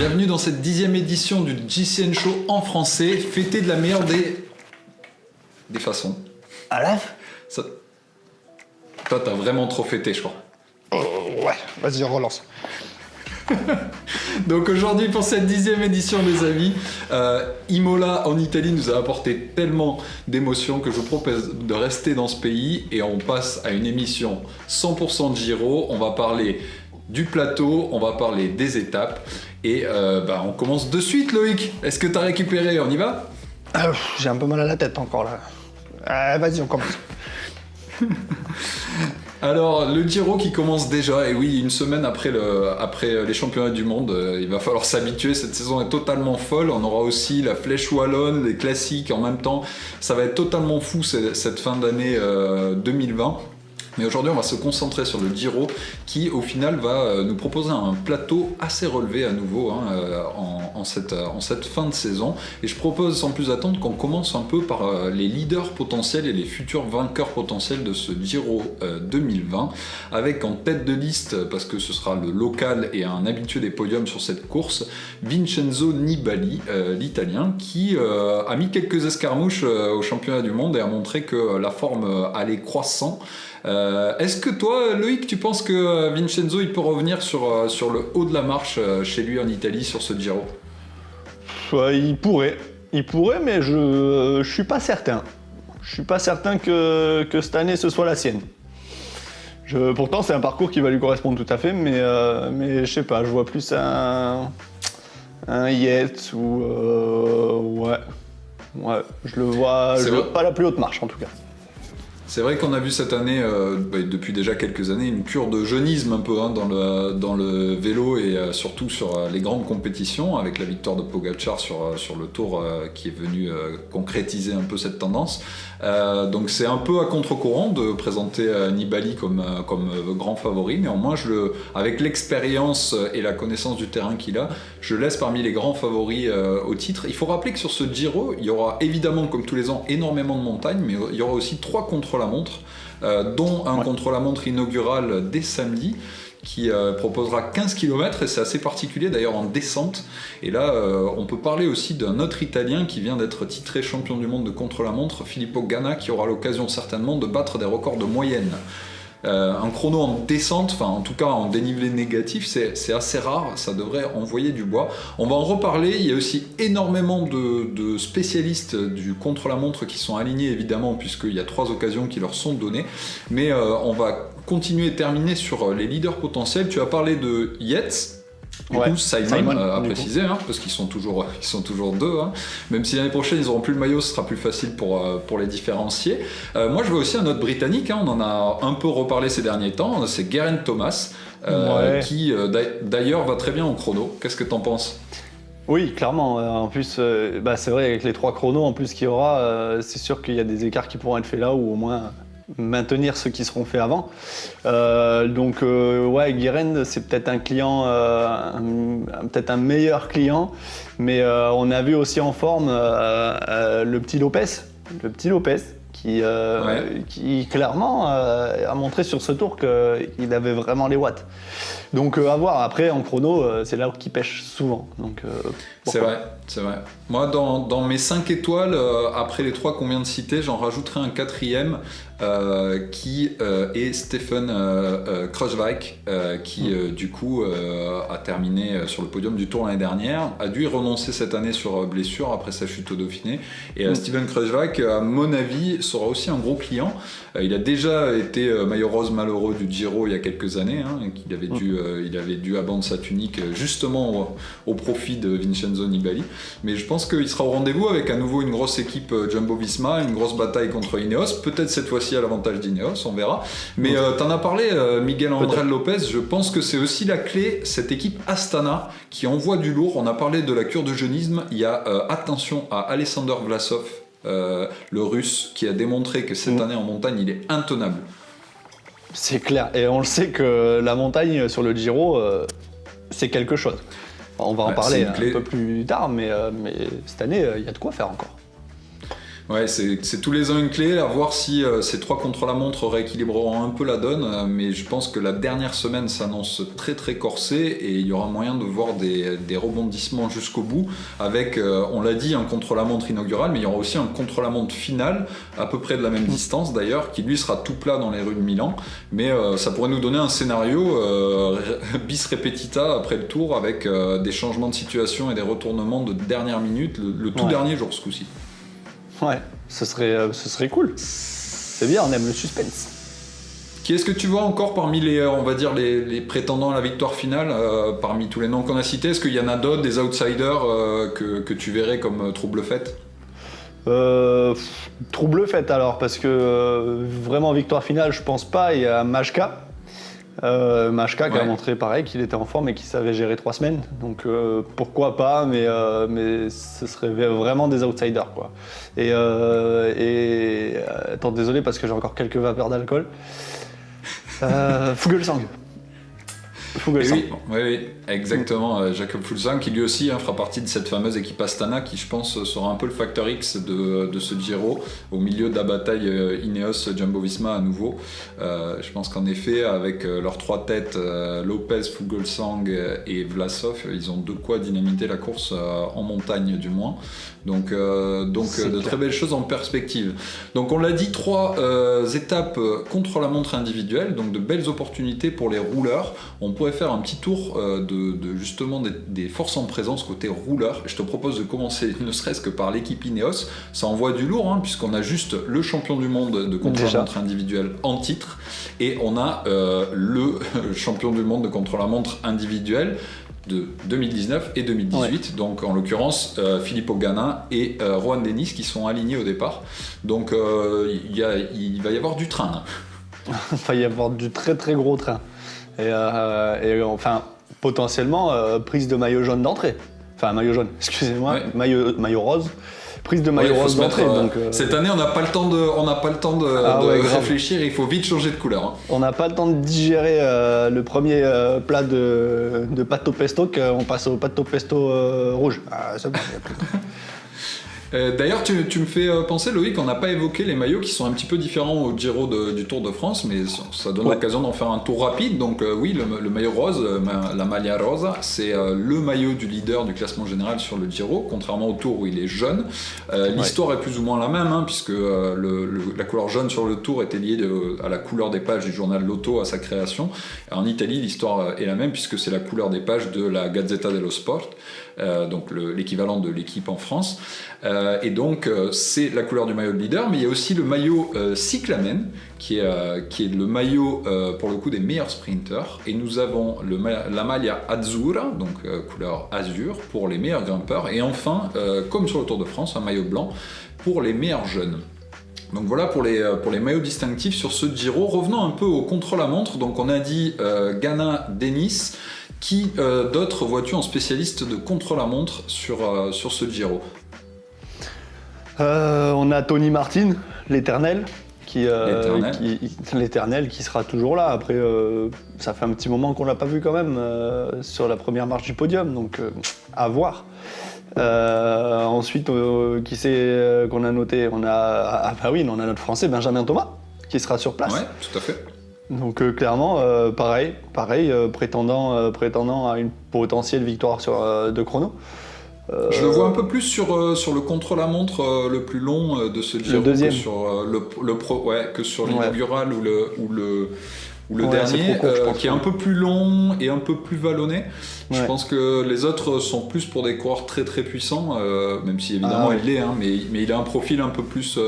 bienvenue dans cette 10e édition du GCN Show en français, fêté de la meilleure des façons. À la Ça... Toi, t'as vraiment trop fêté, je crois. Ouais, vas-y, on relance. Donc aujourd'hui, pour cette 10e édition, les amis, Imola en Italie nous a apporté tellement d'émotions que je vous propose de rester dans ce pays et on passe à une émission 100% de Giro. On va parler du plateau, on va parler des étapes et on commence de suite. Loïc, est-ce que t'as récupéré? On y va? J'ai un peu mal à la tête encore là. Vas-y, on commence. Alors, le Giro qui commence déjà, et oui, une semaine après les championnats du monde, il va falloir s'habituer, cette saison est totalement folle, on aura aussi la Flèche Wallonne, les classiques en même temps, ça va être totalement fou cette fin d'année 2020. Mais aujourd'hui, on va se concentrer sur le Giro qui, au final, va nous proposer un plateau assez relevé à nouveau en cette fin de saison. Et je propose, sans plus attendre, qu'on commence un peu par les leaders potentiels et les futurs vainqueurs potentiels de ce Giro 2020, avec en tête de liste, parce que ce sera le local et un habitué des podiums sur cette course, Vincenzo Nibali, l'Italien, qui a mis quelques escarmouches au championnat du monde et a montré que la forme allait croissant. Est-ce que toi, Loïc, tu penses que Vincenzo il peut revenir sur le haut de la marche chez lui en Italie sur ce Giro? Il pourrait, mais je suis pas certain. Je suis pas certain que cette année ce soit la sienne. Pourtant, c'est un parcours qui va lui correspondre tout à fait, mais je sais pas, je vois plus un Yates ou ouais, je le vois pas la plus haute marche en tout cas. C'est vrai qu'on a vu cette année, depuis déjà quelques années, une cure de jeunisme un peu dans le vélo et surtout sur les grandes compétitions, avec la victoire de Pogačar sur le Tour qui est venu concrétiser un peu cette tendance. Donc c'est un peu à contre-courant de présenter Nibali comme grand favori, néanmoins avec l'expérience et la connaissance du terrain qu'il a, je laisse parmi les grands favoris au titre. Il faut rappeler que sur ce Giro, il y aura évidemment, comme tous les ans, énormément de montagnes, mais il y aura aussi 3 contre-la-montre, dont un contre-la-montre inaugural dès samedi, qui proposera 15 km et c'est assez particulier d'ailleurs en descente. Et là, on peut parler aussi d'un autre Italien qui vient d'être titré champion du monde de contre-la-montre, Filippo Ganna, qui aura l'occasion certainement de battre des records de moyenne. Un chrono en descente, enfin en tout cas en dénivelé négatif, c'est assez rare, ça devrait envoyer du bois. On va en reparler, il y a aussi énormément de spécialistes du contre-la-montre qui sont alignés évidemment, puisqu'il y a 3 occasions qui leur sont données, mais on va continuer et terminer sur les leaders potentiels. Tu as parlé de Yates. Du coup, Simon a précisé, parce qu'ils sont toujours 2. Même si l'année prochaine ils n'auront plus le maillot, ce sera plus facile pour les différencier. Moi, je vois aussi un autre Britannique. On en a un peu reparlé ces derniers temps. C'est Geraint Thomas, qui d'ailleurs va très bien en chrono. Qu'est-ce que t'en penses? Oui, clairement. En plus, c'est vrai, avec les 3 chronos en plus qu'il y aura, c'est sûr qu'il y a des écarts qui pourront être faits là, ou au moins maintenir ceux qui seront faits avant. Geraint, c'est peut-être un client, peut-être un meilleur client, mais on a vu aussi en forme le petit Lopez qui clairement a montré sur ce tour qu'il avait vraiment les watts. Donc à voir. Après en chrono, c'est là qu'il pêche souvent. Donc, c'est vrai. Moi, dans mes 5 étoiles, après les 3 qu'on vient de citer, j'en rajouterai un 4e qui est Stefan Kruijswijk, qui du coup a terminé sur le podium du Tour l'année dernière, a dû y renoncer cette année sur blessure après sa chute au Dauphiné. Et Stefan Kruijswijk, à mon avis, sera aussi un gros client. Il a déjà été maillot rose malheureux du Giro il y a quelques années, qu'il avait dû abandonner sa tunique justement au profit de Vincenzo Nibali. Mais je pense qu'il sera au rendez-vous avec à nouveau une grosse équipe Jumbo-Visma, une grosse bataille contre Ineos, peut-être cette fois-ci à l'avantage d'Ineos, on verra. Mais t'en as parlé, Miguel André Lopez, je pense que c'est aussi la clé, cette équipe Astana qui envoie du lourd. On a parlé de la cure de jeunisme, il y a attention à Alexander Vlasov, le russe, qui a démontré que cette année en montagne il est intenable. C'est clair, et on le sait que la montagne sur le Giro, c'est quelque chose. On va en parler un peu plus tard, mais cette année, il y a de quoi faire encore. Ouais, c'est tous les ans une clé, à voir si ces 3 contre-la-montre rééquilibreront un peu la donne, mais je pense que la dernière semaine s'annonce très très corsée et il y aura moyen de voir des rebondissements jusqu'au bout avec, on l'a dit, un contre-la-montre inaugural, mais il y aura aussi un contre-la-montre final, à peu près de la même distance d'ailleurs, qui lui sera tout plat dans les rues de Milan, mais ça pourrait nous donner un scénario bis repetita après le tour avec des changements de situation et des retournements de dernière minute, le tout dernier jour ce coup-ci. Ouais, ce serait cool. C'est bien, on aime le suspense. Qui est-ce que tu vois encore parmi on va dire les prétendants à la victoire finale, parmi tous les noms qu'on a cités? Est-ce qu'il y en a d'autres, des outsiders que tu verrais comme trouble fête? Trouble fête alors, parce que vraiment victoire finale, je pense pas. Il y a Majka. Majka qui a montré pareil qu'il était en forme et qu'il savait gérer 3 semaines, donc pourquoi pas, mais ce serait vraiment des outsiders quoi. Et attends, désolé parce que j'ai encore quelques vapeurs d'alcool. Fuglsang. Oui, exactement. Jakob Fuglsang qui lui aussi fera partie de cette fameuse équipe Astana qui je pense sera un peu le facteur X de ce Giro au milieu de la bataille Ineos Jumbo-Visma à nouveau. Je pense qu'en effet avec leurs 3 têtes Lopez, Fuglsang et Vlasov, ils ont de quoi dynamiter la course en montagne du moins. Donc de très belles choses en perspective. Donc on l'a dit, 3 étapes contre la montre individuelle, donc de belles opportunités pour les rouleurs. On pourrait faire un petit tour de justement des forces en présence côté rouleur. Je te propose de commencer ne serait-ce que par l'équipe Ineos. Ça envoie du lourd puisqu'on a juste le champion du monde de contre la montre individuelle en titre et on a le champion du monde de contre la montre individuelle de 2019 et 2018, donc en l'occurrence Filippo Ganna et Rohan Dennis qui sont alignés au départ, donc il va y avoir du train. Il va y avoir du très très gros train et enfin potentiellement prise de maillot jaune d'entrée, enfin maillot jaune, excusez-moi, maillot rose. Prise de maillot rose d'entrée. Cette année, on n'a pas le temps de réfléchir, il faut vite changer de couleur. On n'a pas le temps de digérer le premier plat de pâte au pesto qu'on passe au pâte au pesto rouge. C'est bon, il y a plus de temps. D'ailleurs, tu me fais penser, Loïc, on n'a pas évoqué les maillots qui sont un petit peu différents au Giro du Tour de France, mais ça donne l'occasion d'en faire un tour rapide. Donc oui, le maillot rose, la Maglia Rosa, c'est le maillot du leader du classement général sur le Giro, contrairement au Tour où il est jaune. L'histoire est plus ou moins la même, puisque la couleur jaune sur le Tour était liée à la couleur des pages du journal Lotto à sa création. En Italie, l'histoire est la même, puisque c'est la couleur des pages de la Gazzetta dello Sport. Donc l'équivalent de l'équipe en France, et donc c'est la couleur du maillot de leader, mais il y a aussi le maillot cyclamen qui est le maillot pour le coup des meilleurs sprinters, et nous avons la maglia azzurra, donc couleur azur pour les meilleurs grimpeurs, et enfin comme sur le Tour de France, un maillot blanc pour les meilleurs jeunes. Donc voilà pour les maillots distinctifs sur ce Giro. Revenons un peu au contre-la-montre. Donc on a dit Ganna, Dennis. Qui d'autres vois-tu en spécialiste de contre-la-montre sur ce Giro? On a Tony Martin, l'éternel, qui sera toujours là. Après, ça fait un petit moment qu'on l'a pas vu quand même sur la première marche du podium, donc à voir. Ensuite, qui c'est qu'on a noté? On a notre Français Benjamin Thomas qui sera sur place. Ouais, tout à fait. Donc clairement, pareil, prétendant à une potentielle victoire de chrono. Je le vois un peu plus sur le contre-la-montre le plus long de ce Giro que sur que sur l'inaugural ou le dernier, qui est un peu plus long et un peu plus vallonné. Je pense que les autres sont plus pour des coureurs très très puissants, même si évidemment il l'est, mais il a un profil un peu plus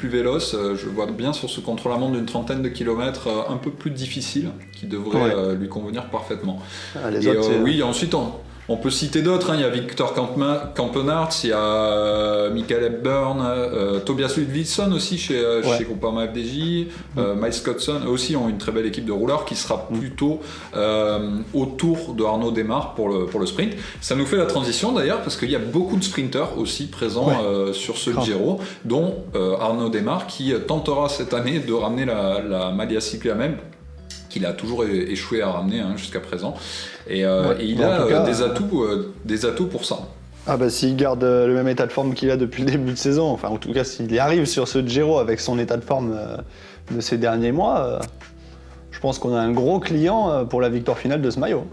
véloce. Je vois bien sur ce contre-la-montre d'une 30aine de kilomètres un peu plus difficile, qui devrait lui convenir parfaitement. Ensuite on peut citer d'autres, il y a Victor Kampenaerts, il y a Michael Hepburn, Tobias Ludvigsson aussi chez Groupama FDJ, Miles Scottson, eux aussi ont une très belle équipe de rouleurs qui sera plutôt autour de Arnaud Démare pour le sprint. Ça nous fait la transition d'ailleurs, parce qu'il y a beaucoup de sprinteurs aussi présents sur ce Giro, dont Arnaud Démare qui tentera cette année de ramener la Maglia Cyclamen, qu'il a toujours échoué à ramener jusqu'à présent, et il a des atouts pour ça. Ah bah s'il garde le même état de forme qu'il a depuis le début de saison, enfin en tout cas s'il y arrive sur ce Giro avec son état de forme de ces derniers mois, je pense qu'on a un gros client pour la victoire finale de ce maillot.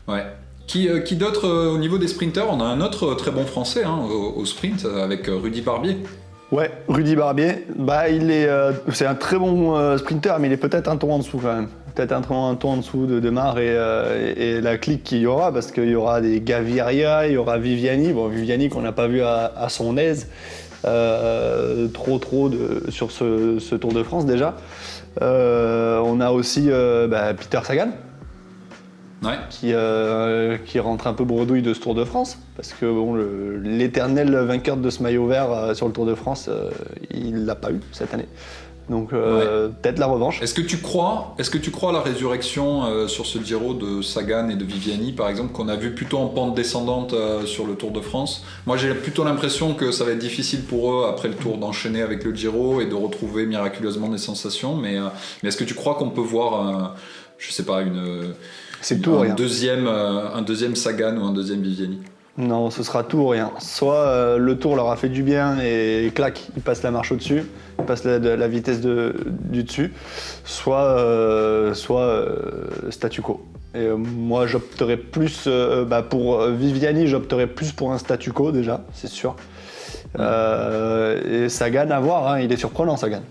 Ouais. Qui d'autre au niveau des sprinters? On a un autre très bon français au sprint avec Rudy Barbier. Ouais, Rudy Barbier, c'est un très bon sprinter, mais il est peut-être un ton en dessous quand même. Peut-être un ton en dessous de Demar et la clique qu'il y aura, parce qu'il y aura des Gaviria, il y aura Viviani. Bon, Viviani qu'on n'a pas vu à son aise trop sur ce Tour de France déjà. On a aussi Peter Sagan. Ouais. Qui rentre un peu bredouille de ce Tour de France, parce que bon, l'éternel vainqueur de ce maillot vert sur le Tour de France, il l'a pas eu cette année. Donc peut-être la revanche. Est-ce que tu crois à la résurrection sur ce Giro de Sagan et de Viviani, par exemple, qu'on a vu plutôt en pente descendante sur le Tour de France? Moi, j'ai plutôt l'impression que ça va être difficile pour eux après le Tour d'enchaîner avec le Giro et de retrouver miraculeusement des sensations. Mais est-ce que tu crois qu'on peut voir, je sais pas, un deuxième Sagan ou un deuxième Viviani? Non, ce sera tout ou rien. Soit le Tour leur a fait du bien et clac, ils passent la marche au-dessus, ils passent la vitesse du dessus, soit statu quo. Et moi, j'opterais plus pour Viviani, j'opterais plus pour un statu quo déjà, c'est sûr. Et Sagan à voir, il est surprenant Sagan.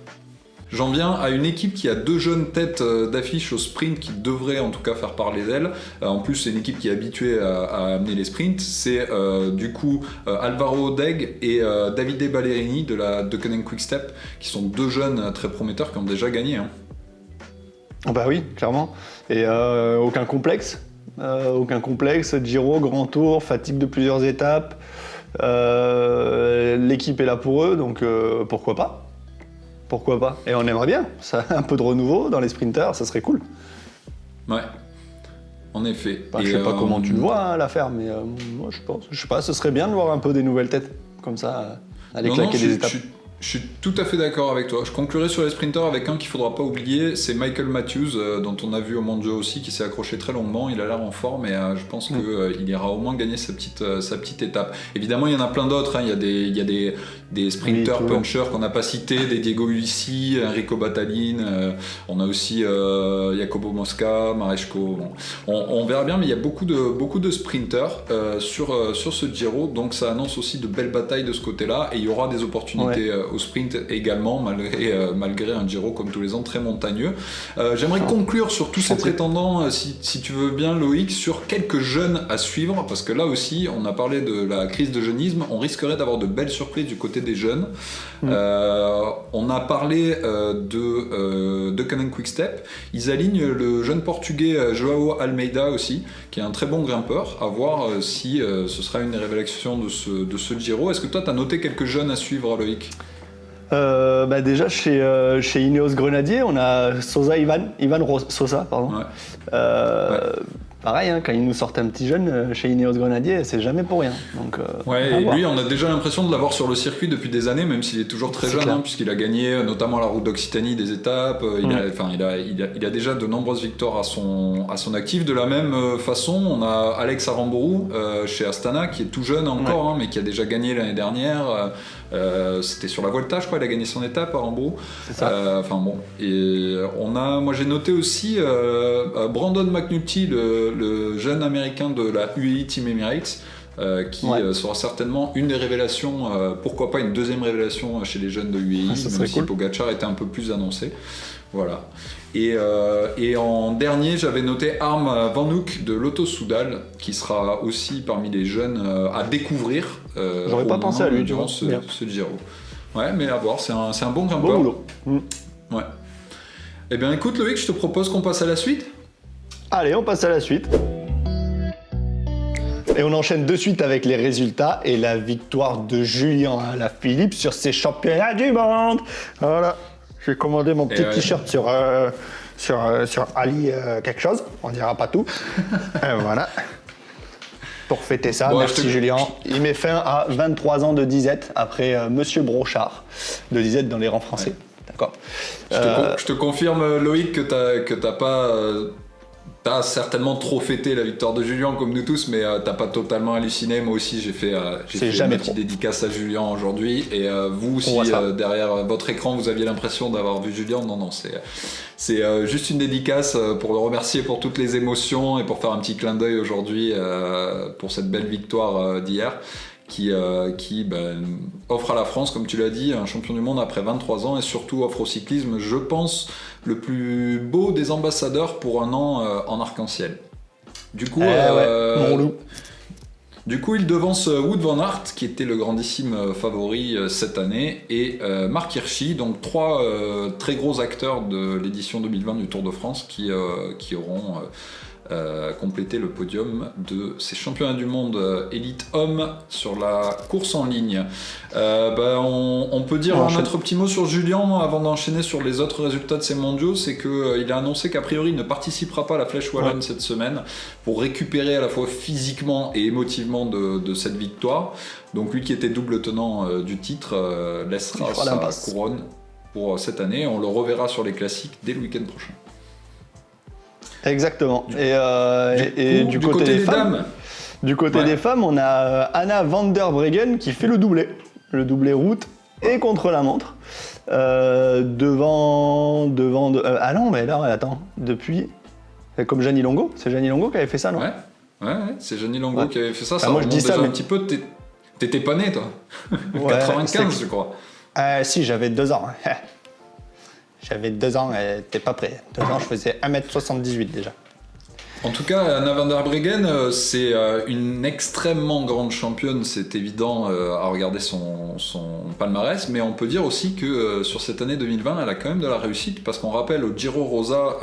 J'en viens à une équipe qui a 2 jeunes têtes d'affiche au sprint qui devraient en tout cas faire parler d'elle. En plus, c'est une équipe qui est habituée à amener les sprints. C'est Alvaro Deg et Davide Ballerini de la Deceuninck Quick-Step, qui sont 2 jeunes très prometteurs qui ont déjà gagné. Bah oui, clairement. Et aucun complexe. Giro, grand tour, fatigue de plusieurs étapes. L'équipe est là pour eux, donc pourquoi pas? Pourquoi pas? Et on aimerait bien. Ça, un peu de renouveau dans les sprinters, ça serait cool. Ouais, en effet. Je sais pas comment tu le vois l'affaire, mais moi je sais pas, ce serait bien de voir un peu des nouvelles têtes comme ça, aller claquer des étapes. Je suis tout à fait d'accord avec toi. Je conclurai sur les sprinters avec un qu'il faudra pas oublier, c'est Michael Matthews, dont on a vu au Mondiaux aussi, qui s'est accroché très longuement. Il a l'air en forme et je pense qu'il ira au moins gagner sa petite étape. Évidemment, il y en a plein d'autres. Il y a des sprinters punchers qu'on n'a pas cités, des Diego Ulissi, Enrico Battalin. On a aussi Jacopo Mosca, Maresco. Bon. On verra bien, mais il y a beaucoup de sprinters sur ce Giro, donc ça annonce aussi de belles batailles de ce côté-là, et il y aura des opportunités au sprint également, malgré un Giro comme tous les ans très montagneux. J'aimerais conclure sur tous ces prétendants, si tu veux bien Loïc, sur quelques jeunes à suivre, parce que là aussi on a parlé de la crise de jeunisme, on risquerait d'avoir de belles surprises du côté des jeunes. On a parlé de Deceuninck Quick-Step, ils alignent le jeune portugais Joao Almeida aussi, qui est un très bon grimpeur, à voir si ce sera une des révélations de ce Giro. Est-ce que toi tu as noté quelques jeunes à suivre, Loïc? Déjà chez Ineos Grenadier, on a Ivan Sosa, pardon. Pareil, quand ils nous sortent un petit jeune chez Ineos Grenadier, c'est jamais pour rien. Donc, et lui, on a déjà l'impression de l'avoir sur le circuit depuis des années, même s'il est toujours très jeune, puisqu'il a gagné notamment la route d'Occitanie des étapes. Il a déjà de nombreuses victoires à son actif. De la même façon, on a Alex Aramburu chez Astana, qui est tout jeune encore, mais qui a déjà gagné l'année dernière. C'était sur la Vuelta, je crois, il a gagné son étape à Aramburu. C'est ça. Moi j'ai noté aussi Brandon McNulty, le jeune américain de la UAE Team Emirates, qui sera certainement une des révélations, pourquoi pas une deuxième révélation chez les jeunes de UAE, même si Pogacar était un peu plus annoncé. Voilà. Et en dernier, j'avais noté Harm Van Hoek de Lotto Soudal, qui sera aussi parmi les jeunes à découvrir. J'aurais pas pensé à lui durant ce Giro. Ouais, mais à voir, c'est un bon grimpeur. Bon boulot. Ouais. Eh bien écoute Loïc, je te propose qu'on passe à la suite. Allez, on passe à la suite. Et on enchaîne de suite avec les résultats et la victoire de Julien Alaphilippe sur ses championnats du monde. Voilà. J'ai commandé mon petit t-shirt sur Ali quelque chose, on dira pas tout. Voilà. Pour fêter ça, merci Julien. Il met fin à 23 ans de disette après Monsieur Brochard de disette dans les rangs français. D'accord. Je te confirme Loïc que t'as pas T'as certainement trop fêté la victoire de Julien comme nous tous, mais t'as pas totalement halluciné. Moi aussi, j'ai fait une petite dédicace à Julien aujourd'hui. Et vous aussi, derrière votre écran, vous aviez l'impression d'avoir vu Julien. Non, c'est juste une dédicace pour le remercier pour toutes les émotions et pour faire un petit clin d'œil aujourd'hui pour cette belle victoire d'hier. Qui offre à la France, comme tu l'as dit, un champion du monde après 23 ans et surtout offre au cyclisme, je pense, le plus beau des ambassadeurs pour un an en arc-en-ciel. Du coup, mon loup. Du coup, il devance Wout van Aert, qui était le grandissime favori cette année, et Marc Hirschi, donc 3 très gros acteurs de l'édition 2020 du Tour de France qui auront compléter le podium de ces championnats du monde élite homme sur la course en ligne. On peut dire un autre petit mot sur Julien avant d'enchaîner sur les autres résultats de ces mondiaux, c'est qu'il a annoncé qu'a priori il ne participera pas à la Flèche Wallonne cette semaine pour récupérer à la fois physiquement et émotivement de cette victoire. Donc lui qui était double tenant du titre laissera sa couronne pour cette année. On le reverra sur les classiques dès le week-end prochain. Exactement. Du côté des femmes, des femmes, on a Anna van der Breggen qui fait le doublé route et contre-la-montre. Devant ah non, mais là, attends, depuis... Comme Gianni Longo, c'est Gianni Longo qui avait fait ça, non ? Ouais, c'est Gianni Longo qui avait fait ça. Ça moi je dis ça, un petit peu... T'étais pas né, toi. 95, je crois. Si, j'avais 2 ans. J'avais 2 ans et t'es pas prêt. 2 ans, je faisais 1m78 déjà. En tout cas, Anna van der Breggen, c'est une extrêmement grande championne, c'est évident à regarder son palmarès, mais on peut dire aussi que sur cette année 2020, elle a quand même de la réussite, parce qu'on rappelle au Giro Rosa,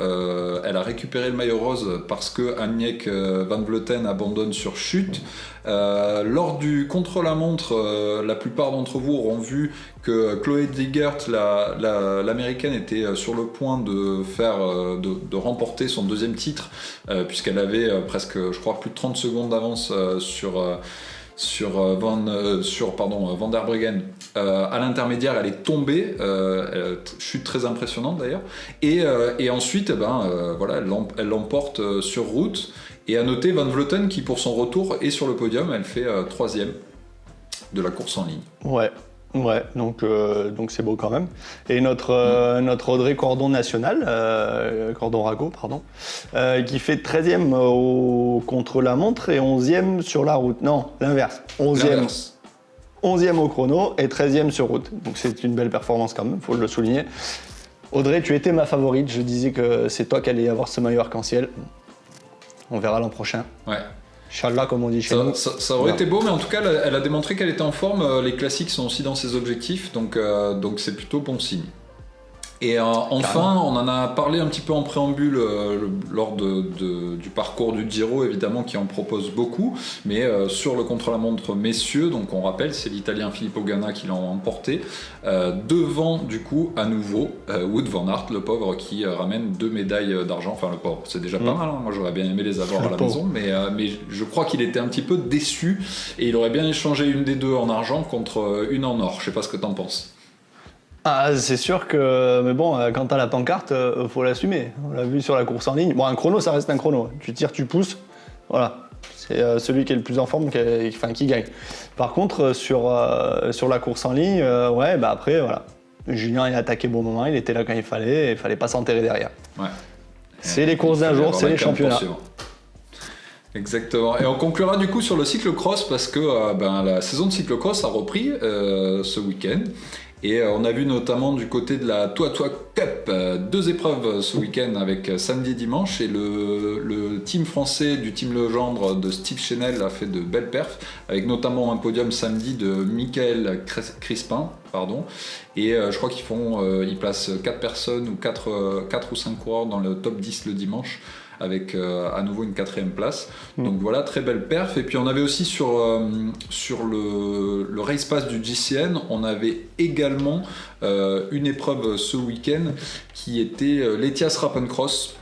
elle a récupéré le maillot rose parce que Annemiek van Vleuten abandonne sur chute. Lors du contre-la-montre, la plupart d'entre vous auront vu que Chloé Diegert, l'américaine, était sur le point de remporter son 2e titre, puisqu'elle avait presque, je crois, plus de 30 secondes d'avance sur Van der Breggen. À l'intermédiaire, elle est tombée, chute très impressionnante d'ailleurs, et ensuite, elle l'emporte sur route. Et à noter Van Vleuten qui, pour son retour, est sur le podium. Elle fait 3e de la course en ligne. Ouais, donc c'est beau quand même. Et notre Audrey Cordon national, Cordon-Rago, pardon, qui fait 13e au contre-la-montre et 11e sur la route. Non, l'inverse. 11e au chrono et 13e sur route. Donc c'est une belle performance quand même, faut le souligner. Audrey, tu étais ma favorite. Je disais que c'est toi qui allais avoir ce maillot arc-en-ciel. On verra l'an prochain. Ouais. Inch'Allah, comme on dit chez nous. Ça aurait été beau, mais en tout cas, elle a démontré qu'elle était en forme. Les classiques sont aussi dans ses objectifs, donc c'est plutôt bon signe. Et enfin, on en a parlé un petit peu en préambule lors du parcours du Giro, évidemment, qui en propose beaucoup, mais sur le contre-la-montre messieurs, donc on rappelle, c'est l'Italien Filippo Ganna qui l'a emporté, devant, du coup, à nouveau, Wout van Aert, le pauvre, qui ramène 2 médailles d'argent. Enfin, le pauvre, c'est déjà pas mal, hein. Moi j'aurais bien aimé les avoir à la maison, mais je crois qu'il était un petit peu déçu, et il aurait bien échangé une des 2 en argent contre une en or. Je sais pas ce que t'en penses. Ah, c'est sûr que, mais bon, quand t'as la pancarte, faut l'assumer. On l'a vu sur la course en ligne. Bon, un chrono, ça reste un chrono. Tu tires, tu pousses, voilà. C'est celui qui est le plus en forme qui gagne. Par contre, sur la course en ligne, après, voilà. Julien, il a attaqué au bon moment, il était là quand il fallait pas s'enterrer derrière. Ouais. C'est les courses d'un jour, c'est les championnats. Exactement. Et on conclura du coup sur le cyclocross parce que la saison de cyclocross a repris ce week-end. Et on a vu notamment du côté de la Tua Cup 2 épreuves ce week-end avec samedi et dimanche. Et le team français du team Legendre de Steve Chenel a fait de belles perfs, avec notamment un podium samedi de Michael Crispin. Et je crois qu'ils placent 4 personnes ou 4 ou 5 coureurs dans le top 10 le dimanche, avec à nouveau une 4e place. Donc voilà, très belle perf. Et puis on avait aussi sur le Race Pass du GCN, on avait également une épreuve ce week-end qui était l'Ethias Rappencross,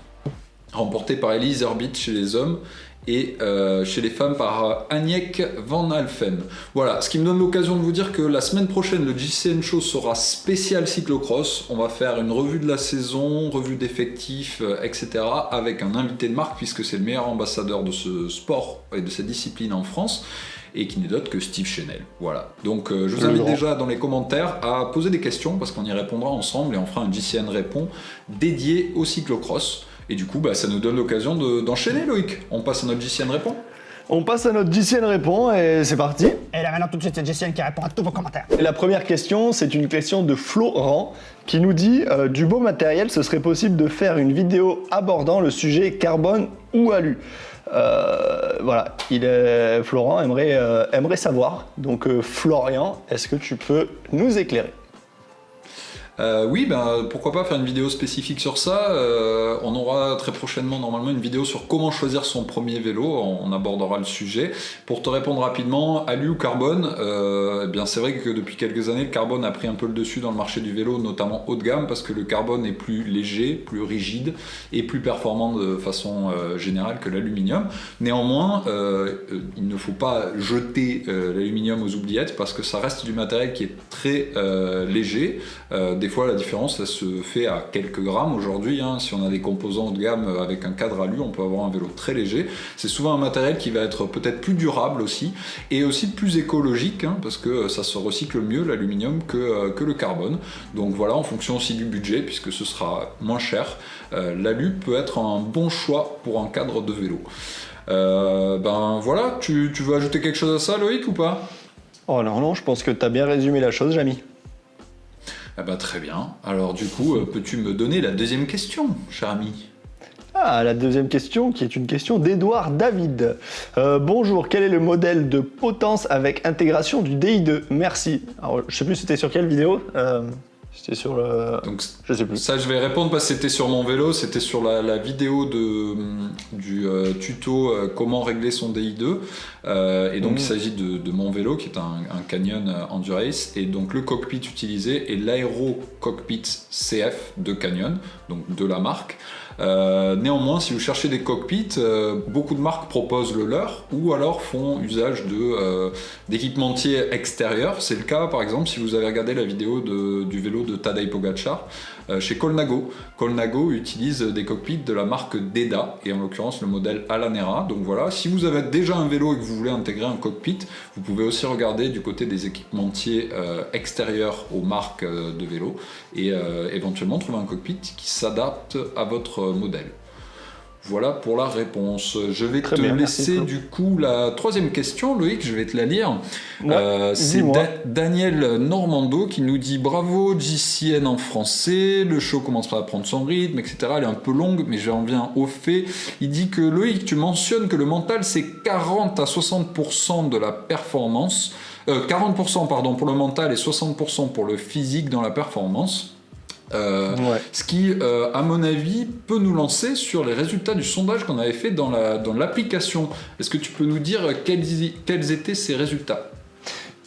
remportée par Elise Herbit chez les hommes. et chez les femmes par Aniek Van Alphen. Voilà, ce qui me donne l'occasion de vous dire que la semaine prochaine, le JCN Show sera spécial cyclocross. On va faire une revue de la saison, revue d'effectifs, etc. avec un invité de marque, puisque c'est le meilleur ambassadeur de ce sport et de cette discipline en France, et qui n'est d'autre que Steve Chenel. Voilà. Donc je vous invite déjà dans les commentaires à poser des questions, parce qu'on y répondra ensemble, et on fera un JCN Répond dédié au cyclocross. Et du coup, ça nous donne l'occasion d'enchaîner, Loïc. On passe à notre JCN Répond. On passe à notre JCN Répond et c'est parti. Et là maintenant tout de suite c'est JCN qui répond à tous vos commentaires. Et la première question, c'est une question de Florent qui nous dit du beau matériel, ce serait possible de faire une vidéo abordant le sujet carbone ou alu. Voilà, Florent aimerait savoir. Donc Florian, est-ce que tu peux nous éclairer ? Oui, pourquoi pas faire une vidéo spécifique sur ça. On aura très prochainement normalement une vidéo sur comment choisir son premier vélo. On abordera le sujet. Pour te répondre rapidement, alu ou carbone, c'est vrai que depuis quelques années, le carbone a pris un peu le dessus dans le marché du vélo, notamment haut de gamme, parce que le carbone est plus léger, plus rigide et plus performant de façon générale que l'aluminium. Néanmoins, il ne faut pas jeter l'aluminium aux oubliettes, parce que ça reste du matériel qui est très léger. Des fois, la différence, ça se fait à quelques grammes aujourd'hui. Si on a des composants haut de gamme avec un cadre alu, on peut avoir un vélo très léger. C'est souvent un matériel qui va être peut-être plus durable aussi, et aussi plus écologique, parce que ça se recycle mieux, l'aluminium, que le carbone. Donc voilà, en fonction aussi du budget, puisque ce sera moins cher, l'alu peut être un bon choix pour un cadre de vélo. Voilà, tu veux ajouter quelque chose à ça, Loïc, ou pas ? Oh non, je pense que tu as bien résumé la chose, Jamy. Très bien. Alors du coup, peux-tu me donner la deuxième question, cher ami ? La deuxième question, qui est une question d'Edouard David. Bonjour, quel est le modèle de potence avec intégration du DI2 ? Merci. Alors, je sais plus c'était sur quelle vidéo. C'était sur le... Donc, je sais plus. Ça, je vais répondre parce que c'était sur mon vélo, c'était sur la vidéo du tuto comment régler son DI2. Et donc, il s'agit de mon vélo qui est un Canyon Endurace. Et donc, le cockpit utilisé est l'Aero Cockpit CF de Canyon, donc de la marque. Néanmoins, si vous cherchez des cockpits, beaucoup de marques proposent le leur ou alors font usage d'équipementiers extérieurs. C'est le cas, par exemple, si vous avez regardé la vidéo du vélo de Tadej Pogačar chez Colnago. Colnago utilise des cockpits de la marque Deda, et en l'occurrence le modèle Alanera. Donc voilà, si vous avez déjà un vélo et que vous voulez intégrer un cockpit, vous pouvez aussi regarder du côté des équipementiers extérieurs aux marques de vélo et éventuellement trouver un cockpit qui s'adapte à votre modèle. Voilà pour la réponse. Je vais te laisser du coup la troisième question, Loïc, je vais te la lire. C'est Daniel Normando qui nous dit « Bravo, JCN en français, le show commence par prendre son rythme, etc. » Elle est un peu longue, mais j'en viens au fait. Il dit que Loïc, tu mentionnes que le mental, c'est 40 à 60% de la performance. 40% pour le mental et 60% pour le physique dans la performance. Ce qui, à mon avis, peut nous lancer sur les résultats du sondage qu'on avait fait dans l'application. Est-ce que tu peux nous dire quels étaient ces résultats ?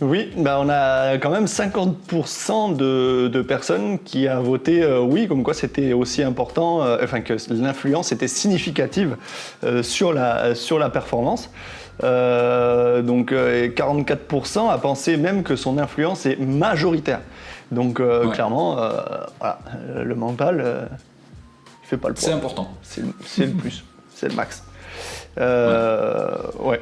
Oui, on a quand même 50% de personnes qui a voté oui, comme quoi c'était aussi important, que l'influence était significative sur la performance. Donc 44% a pensé même que son influence est majoritaire. Donc clairement, le mental, il fait pas le poids. C'est important. C'est le plus, c'est le max. Ouais.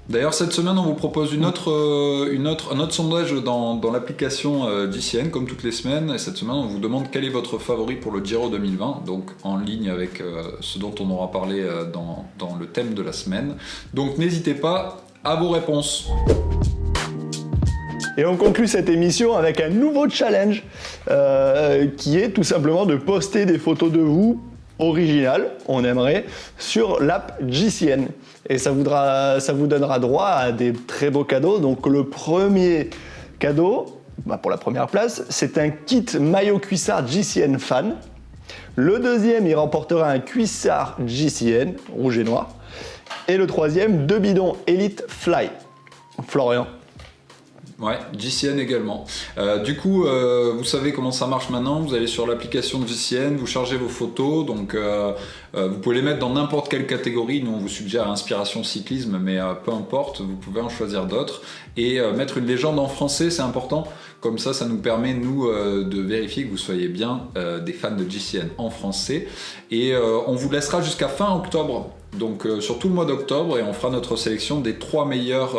D'ailleurs, cette semaine, on vous propose un autre sondage dans l'application JCN, comme toutes les semaines. Et cette semaine, on vous demande quel est votre favori pour le Giro 2020, donc en ligne avec ce dont on aura parlé dans le thème de la semaine. Donc n'hésitez pas à vos réponses. Et on conclut cette émission avec un nouveau challenge qui est tout simplement de poster des photos de vous originales, on aimerait, sur l'app JCN. Et ça vous donnera droit à des très beaux cadeaux. Donc le premier cadeau, pour la première place, c'est un kit maillot cuissard JCN Fan. Le deuxième, il remportera un cuissard JCN, rouge et noir. Et le troisième, 2 bidons Elite Fly. Florian. Ouais, GCN également. Du coup, vous savez comment ça marche maintenant. Vous allez sur l'application de GCN, vous chargez vos photos. Donc, vous pouvez les mettre dans n'importe quelle catégorie. Nous, on vous suggère inspiration cyclisme, mais peu importe, vous pouvez en choisir d'autres. Et mettre une légende en français, c'est important. Comme ça nous permet, nous, de vérifier que vous soyez bien des fans de GCN en français. Et on vous laissera jusqu'à fin octobre. Donc sur tout le mois d'octobre, et on fera notre sélection des 3 meilleurs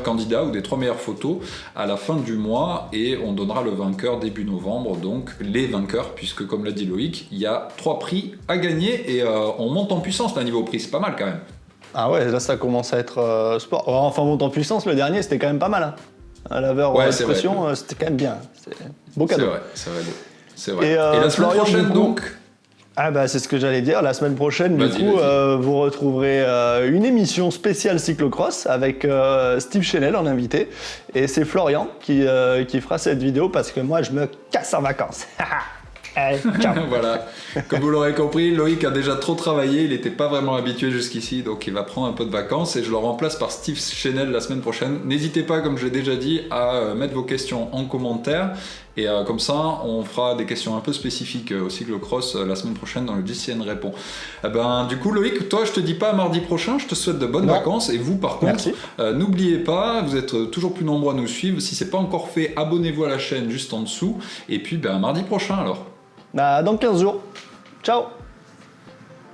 candidats ou des 3 meilleures photos à la fin du mois, et on donnera le vainqueur début novembre, donc les vainqueurs, puisque comme l'a dit Loïc, il y a 3 prix à gagner, et on monte en puissance là niveau prix, c'est pas mal quand même. Ah ouais, là ça commence à être sport. Enfin, monte en puissance, le dernier c'était quand même pas mal. Hein. À la verre expression, c'était quand même bien. C'est beau cadeau. C'est vrai. Et Florian, la semaine prochaine donc. Ah bah c'est ce que j'allais dire, la semaine prochaine Vas-y. vous retrouverez une émission spéciale cyclocross avec Steve Chenel en invité, et c'est Florian qui fera cette vidéo parce que moi je me casse en vacances. Allez, ciao. Voilà, comme vous l'aurez compris, Loïc a déjà trop travaillé, il n'était pas vraiment habitué jusqu'ici, donc il va prendre un peu de vacances, et je le remplace par Steve Chenel la semaine prochaine. N'hésitez pas, comme je l'ai déjà dit, à mettre vos questions en commentaire, et comme ça on fera des questions un peu spécifiques au cyclocross la semaine prochaine dans le GCN Répond. Du coup Loïc, toi je te dis pas à mardi prochain, je te souhaite de bonnes vacances, et vous par contre, n'oubliez pas, vous êtes toujours plus nombreux à nous suivre, si c'est pas encore fait, abonnez-vous à la chaîne juste en dessous, et puis mardi prochain alors. Dans 15 jours. Ciao.